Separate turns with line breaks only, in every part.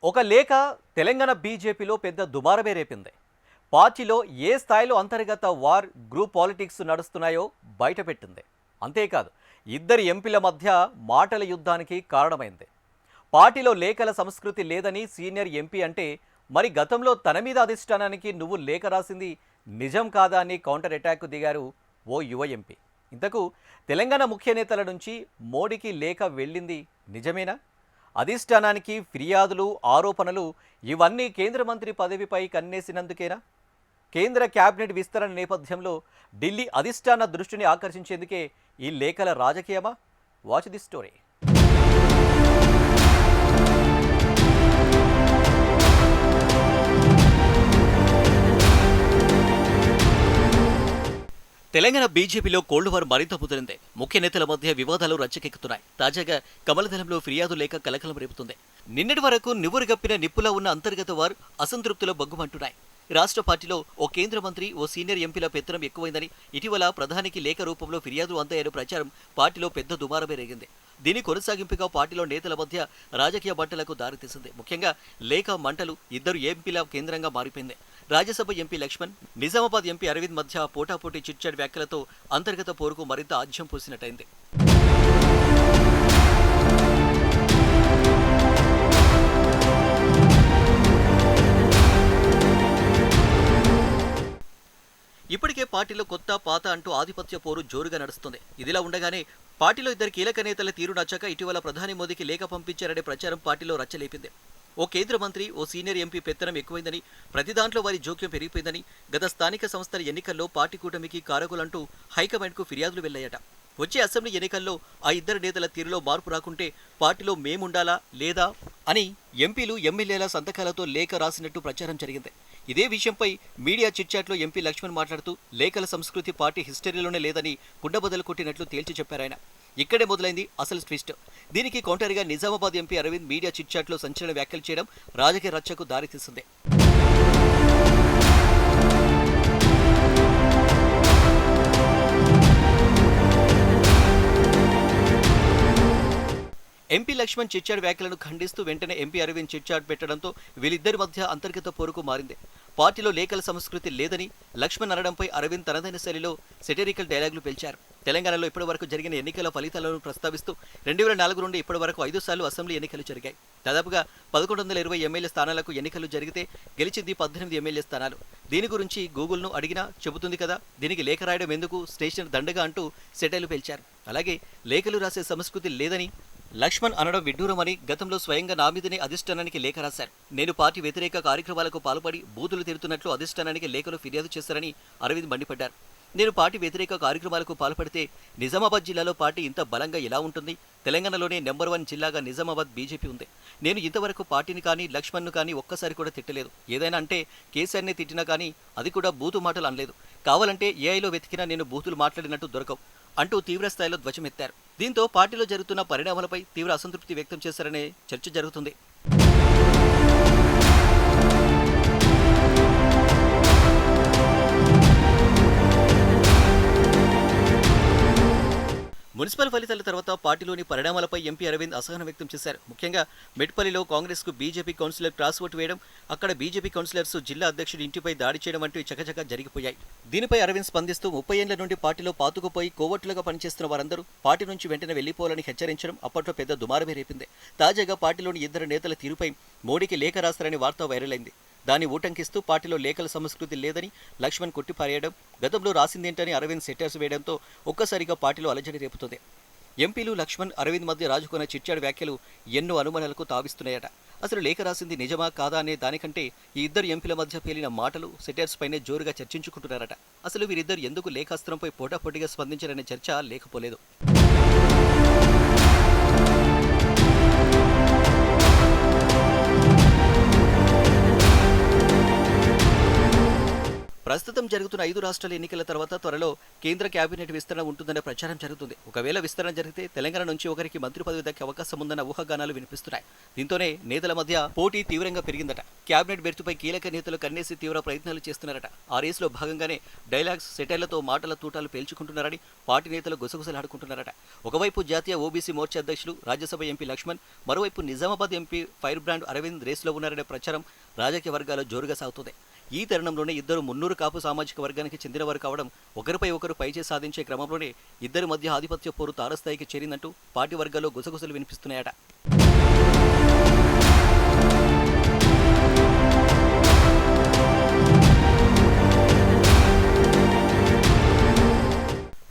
ఒక లేఖ తెలంగాణ బీజేపీలో పెద్ద దుమారమే రేపింది. పార్టీలో ఏ స్థాయిలో అంతర్గత వార్ గ్రూప్ పాలిటిక్స్ నడుస్తున్నాయో బయటపెట్టింది. అంతేకాదు ఇద్దరి ఎంపీల మధ్య మాటల యుద్ధానికి కారణమైంది. పార్టీలో లేఖల సంస్కృతి లేదని సీనియర్ ఎంపీ అంటే మరి గతంలో తన మీద అధిష్టానానికి నువ్వు లేఖ రాసింది నిజం కాదా అని కౌంటర్ అటాక్ దిగారు ఓ యువ ఎంపీ. ఇంతకు తెలంగాణ ముఖ్య నేతల నుంచి మోడీకి లేఖ వెళ్ళింది నిజమేనా? అధిష్టానానికి ఫిర్యాదులు, ఆరోపణలు ఇవన్నీ కేంద్ర మంత్రి పదవిపై కన్నేసినందుకేనా? కేంద్ర కేబినెట్ విస్తరణ నేపథ్యంలో ఢిల్లీ అధిష్టాన దృష్టిని ఆకర్షించేందుకే ఈ లేఖల రాజకీయమా? Watch the story. తెలంగాణ బీజేపీలో కోల్డ్ వార్ మరింత ముదిరింది. ముఖ్య నేతల మధ్య వివాదాలు రచ్చకెక్కుతున్నాయి. తాజాగా కమలదళంలో ఫిర్యాదు లేఖ కలకలం రేపుతుంది. నిన్నటి వరకు నివురుగప్పిన నిప్పులా ఉన్న అంతర్గత వారు అసంతృప్తిలో బగ్గుమంటున్నాయి. రాష్ట్ర పార్టీలో ఓ కేంద్ర మంత్రి, ఓ సీనియర్ ఎంపీల పెత్తనం ఎక్కువైందని ఇటీవల ప్రధానికి లేఖ రూపంలో ఫిర్యాదు అందాయని ప్రచారం పార్టీలో పెద్ద దుమారమే రేగింది. దీని కొనసాగింపుగా పార్టీలో నేతల మధ్య రాజకీయ మంటలకు దారితీసింది. ముఖ్యంగా లేఖ మంటలు ఇద్దరు ఎంపీల కేంద్రంగా మారిపోయింది. రాజ్యసభ ఎంపీ లక్ష్మణ్, నిజామాబాద్ ఎంపీ అరవింద్ మధ్య పోటాపోటీ చిట్చాట్ వ్యాఖ్యలతో అంతర్గత పోరుకు మరింత ఆజ్యం పూసినట్టయింది. ఇప్పటికే పార్టీలో కొత్త పాత అంటూ ఆధిపత్య పోరు జోరుగా నడుస్తుంది. ఇదిలా ఉండగానే పార్టీలో ఇద్దరు కీలక నేతల తీరు నచ్చక ఇటీవల ప్రధాని మోదీకి లేఖ పంపించారనే ప్రచారం పార్టీలో రచ్చలేపింది. ఓ కేంద్ర మంత్రి, ఓ సీనియర్ ఎంపీ పెత్తనం ఎక్కువైందని, ప్రతి దాంట్లో వారి జోక్యం పెరిగిపోయిందని, గత స్థానిక సంస్థల ఎన్నికల్లో పార్టీ కూటమికి కారకులంటూ హైకమాండ్కు ఫిర్యాదులు వెళ్లాయట. వచ్చే అసెంబ్లీ ఎన్నికల్లో ఆ ఇద్దరు నేతల తీరులో మార్పు రాకుంటే పార్టీలో మేముండాలా లేదా అని ఎంపీలు, ఎమ్మెల్యేల సంతకాలతో లేఖ రాసినట్టు ప్రచారం జరిగింది. ఇదే విషయంపై మీడియా చిట్చాట్లో ఎంపీ లక్ష్మణ్ మాట్లాడుతూ లేఖల సంస్కృతి పార్టీ హిస్టరీలోనే లేదని కుండబద్దలు కొట్టినట్లు తేల్చి చెప్పారాయన. ఇక్కడే మొదలైంది అసలు ట్విస్ట్. దీనికి కౌంటర్గా నిజామాబాద్ ఎంపీ అరవింద్ మీడియా చిట్చాట్లో సంచలన వ్యాఖ్యలు చేయడం రాజకీయ రచ్చకు దారితీసింది. ఎంపీ లక్ష్మణ్ చిట్చాట్ వ్యాఖ్యలను ఖండిస్తూ వెంటనే ఎంపీ అరవింద్ చిట్చాట్ పెట్టడంతో వీళ్ళిద్దరి మధ్య అంతర్గత పోరుకు మారింది. పార్టీలో లేఖల సంస్కృతి లేదని లక్ష్మణ్ అనడంపై అరవింద్ తనదైన శైలిలో సెటరికల్ డైలాగులు పేల్చారు. తెలంగాణలో ఇప్పటి వరకు జరిగిన ఎన్నికల ఫలితాలను ప్రస్తావిస్తూ 2004 నుండి ఇప్పటి వరకు 5 సార్లు అసెంబ్లీ ఎన్నికలు జరిగాయి. దాదాపుగా 1120 ఎమ్మెల్యే స్థానాలకు ఎన్నికలు జరిగితే గెలిచింది 18 ఎమ్మెల్యే స్థానాలు. దీని గురించి గూగుల్ను అడిగినా చెబుతుంది కదా, దీనికి లేఖ రాయడం ఎందుకు, స్టేషన్ దండగా అంటూ సెటైలు పేల్చారు. అలాగే లేఖలు రాసే సంస్కృతి లేదని లక్ష్మణ్ అనడం విడ్డూరమని, గతంలో స్వయంగా నా మీదనే అధిష్టానానికి లేఖ రాశారు. నేను పార్టీ వ్యతిరేక కార్యక్రమాలకు పాల్పడి బూతులు తిరుగుతున్నట్లు అధిష్టానానికి లేఖలు ఫిర్యాదు చేశారని అరవింద్ మండిపడ్డారు. నేను పార్టీ వ్యతిరేక కార్యక్రమాలకు పాల్పడితే నిజామాబాద్ జిల్లాలో పార్టీ ఇంత బలంగా ఎలా ఉంటుంది? తెలంగాణలోనే నెంబర్ 1 జిల్లాగా నిజామాబాద్ బీజేపీ ఉంది. నేను ఇంతవరకు పార్టీని కానీ లక్ష్మణ్ను కానీ ఒక్కసారి కూడా తిట్టలేదు. ఏదైనా అంటే కేసీఆర్నే తిట్టినా కానీ అది కూడా బూతు మాటలు అనలేదు. కావాలంటే ఏఐలో వెతికినా నేను బూతులు మాట్లాడినట్టు దొరకవు అంటూ తీవ్రస్థాయిలో ధ్వజమెత్తారు. దీంతో పార్టీలో జరుగుతున్న పరిణామాలపై తీవ్ర అసంతృప్తి వ్యక్తం చేశారనే చర్చ జరుగుతుంది. మున్సిపల్ ఫలితాల తర్వాత పార్టీలోని పరిణామాలపై ఎంపీ అరవింద్ అసహనం వ్యక్తం చేశారు. ముఖ్యంగా మెట్పల్లిలో కాంగ్రెస్కు బీజేపీ కౌన్సిలర్ క్రాస్ ఓటు వేయడం, అక్కడ బీజేపీ కౌన్సిలర్స్ జిల్లా అధ్యక్షుడి ఇంటిపై దాడి చేయడం వంటివి చకచకా జరిగిపోయాయి. దీనిపై అరవింద్ స్పందిస్తూ 30 ఏళ్ల నుండి పార్టీలో పాతుకుపోయి కోవట్లుగా పనిచేస్తున్న వారందరూ పార్టీ నుంచి వెంటనే వెళ్లిపోవాలని హెచ్చరించడం అప్పట్లో పెద్ద దుమారమే రేపింది. తాజాగా పార్టీలోని ఇద్దరు నేతల తీరుపై మోడీకి లేఖ రాస్తారని వార్త వైరల్ అయింది. దాన్ని ఊటంకిస్తూ పార్టీలో లేఖల సంస్కృతి లేదని లక్ష్మణ్ కొట్టిపారేయడం, గతంలో రాసిందేంటని అరవింద్ సెటర్స్ వేయడంతో ఒక్కసారిగా పార్టీలో అలజడి రేపుతుంది. ఎంపీలు లక్ష్మణ్, అరవింద్ మధ్య రాజుకున్న చిట్చాట్ వ్యాఖ్యలు ఎన్నో అనుమానాలకు తావిస్తున్నాయట. అసలు లేఖ రాసింది నిజమా కాదా అనే దానికంటే ఈ ఇద్దరు ఎంపీల మధ్య పేలిన మాటలు, సెటర్స్ పైనే జోరుగా చర్చించుకుంటున్నారట. అసలు వీరిద్దరు ఎందుకు లేఖాస్త్రంపై పోటాపోటీగా స్పందించారనే చర్చ లేకపోలేదు. ప్రస్తుతం జరుగుతున్న 5 రాష్ట్రాల ఎన్నికల తర్వాత త్వరలో కేంద్ర కేబినెట్ విస్తరణ ఉంటుందనే ప్రచారం జరుగుతుంది. ఒకవేళ విస్తరణ జరిగితే తెలంగాణ నుంచి ఒకరికి మంత్రి పదవి దక్కే అవకాశం ఉందన్న ఊహాగానాలు వినిపిస్తున్నాయి. దీంతోనే నేతల మధ్య పోటీ తీవ్రంగా పెరిగిందట. కేబినెట్ బెర్తుపై కీలక నేతలు కన్నేసి తీవ్ర ప్రయత్నాలు చేస్తున్నారట. ఆ రేసులో భాగంగానే డైలాగ్స్, సెటైర్లతో మాటల తూటాలు పేల్చుకుంటున్నారని పార్టీ నేతలు గుసగుసలాడుకుంటున్నారట. ఒకవైపు జాతీయ ఓబీసీ మోర్చా అధ్యక్షులు రాజ్యసభ ఎంపీ లక్ష్మణ్, మరోవైపు Nizamabad MP fire brand Arvind రేసులో ఉన్నారనే ప్రచారం రాజకీయ వర్గాల్లో జోరుగా సాగుతుంది. ఈ తరుణంలోనే ఇద్దరు మున్నూరు కాపు సామాజిక వర్గానికి చెందినవారు కావడం, ఒకరిపై ఒకరు పైచే సాధించే క్రమంలోనే ఇద్దరి మధ్య ఆధిపత్య పోరు తారస్థాయికి చేరిందంటూ పార్టీ వర్గాల్లో గుసగుసలు వినిపిస్తున్నాయట.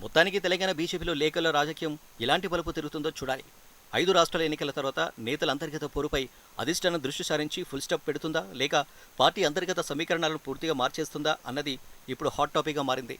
మొత్తానికి తెలంగాణ బీజేపీలో లేఖల రాజకీయం ఎలాంటి బలుపు తిరుగుతుందో చూడాలి. 5 రాష్ట్రాల ఎన్నికల తర్వాత నేతల అంతర్గత పోరుపై అధిష్టానం దృష్టి సారించి ఫుల్ స్టాప్ పెడుతుందా, లేక పార్టీ అంతర్గత సమీకరణాలను పూర్తిగా మార్చేస్తుందా అన్నది ఇప్పుడు హాట్ టాపిక్గా మారింది.